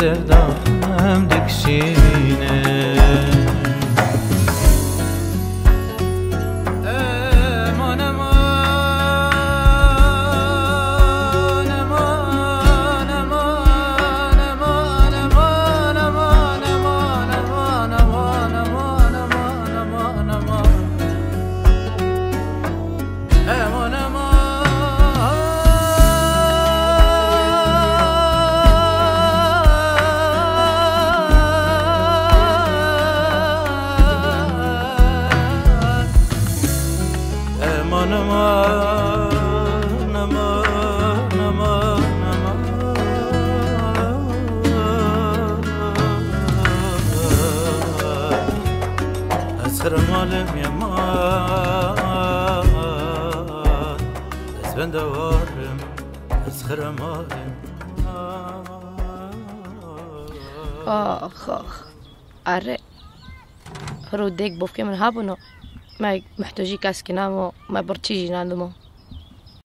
دردم دکشینه مالم يمان از بندوارم از خرمالم آخ آخ اره رو دیگ بوف که من هابونو ما محتاجی کس که نامو ما برچی جنالمو